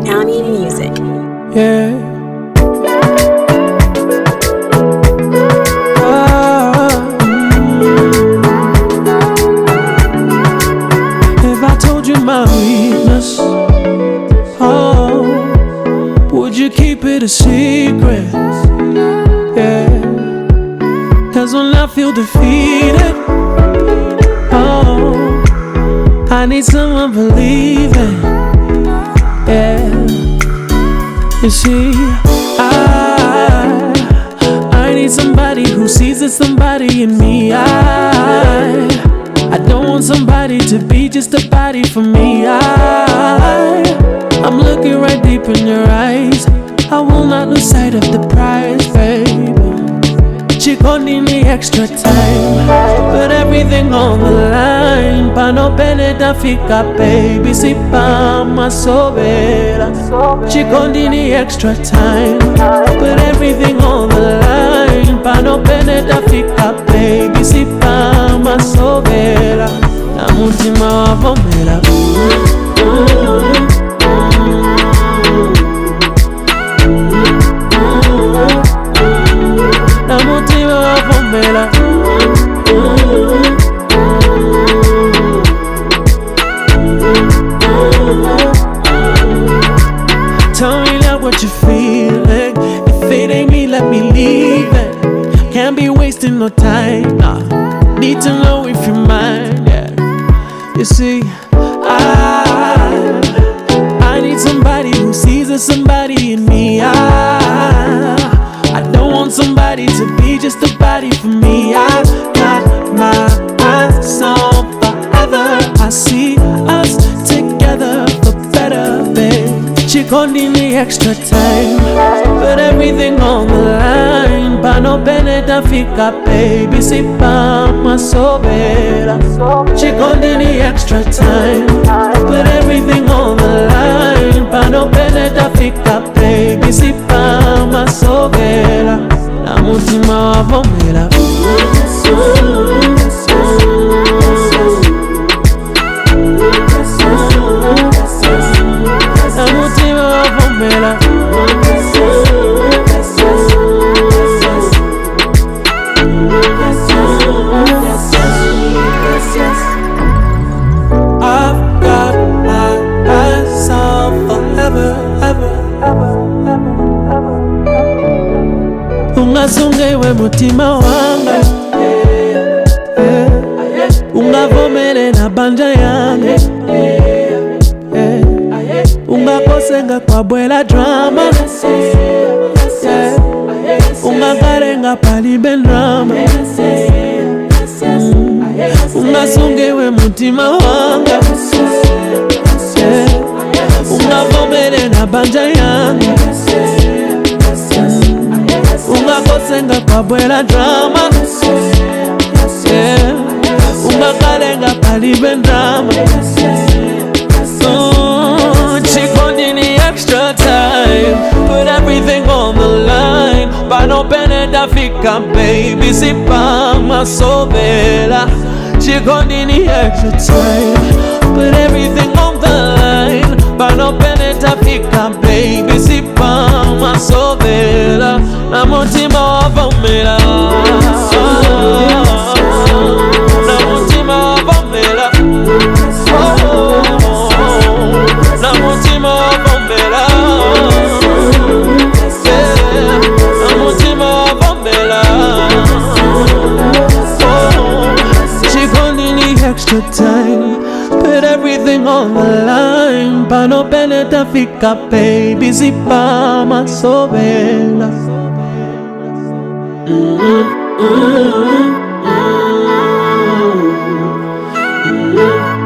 Ami Music. Yeah. If I told you my weakness, would you keep it a secret? Yeah. 'Cause when I feel defeated, I need someone believing. Yeah. You see, I need somebody who sees it, somebody in me. I don't want somebody to be just a body for me. I'm looking right deep in your eyes. I will not lose sight of the prize, babe. She gon' need me extra time, put everything on the line. Pa no pene da fica, baby, si pa ma sobera. She gon' need me extra time, put everything on the line. Pa no pene da fica, baby, si pa ma sobera. Na mutima wa vomera. Tell me now what you feeling. If it ain't me, let me leave it. Can't be wasting no time, nah. Need to know if you're mine, yeah. You see, I need somebody who sees it, somebody in me. I don't want somebody to be just a body for me. I got my eyes on forever. I see us together for better, babe. She gon' need me extra time, put everything on the line. Pa no pene da fica, baby, si pa ma sobera. She gon' need me extra time, put everything on the line. Pa no pene da fica, baby, si pa ma sobera. Na mutima wa vomera. I've got my eyes on forever, ever. Ungasungewe mutima wanga, ungavomere na banja yange, ungakosenga kwa bwela drama, ungakarenga palibe drama. Ungasungewe mutima wanga, ungavomere na banja yange, ungakosenga kwa bwela drama, ungakarenga palibe drama. She gon' need me extra time, put everything on the line. Pa no pene da fica, baby, si pa ma sobera. She gon' need me extra time, put everything on the line. Pa no pene da fica, baby, si pa ma sobera. Na mutima wa vomera. Na mutima wa vomera. Na mutima wa vomera. Na mutima wa vomera. She gon' need extra time, put everything on the line. Pa no pene da fica, baby, si pa ma sobera. Mm-hmm.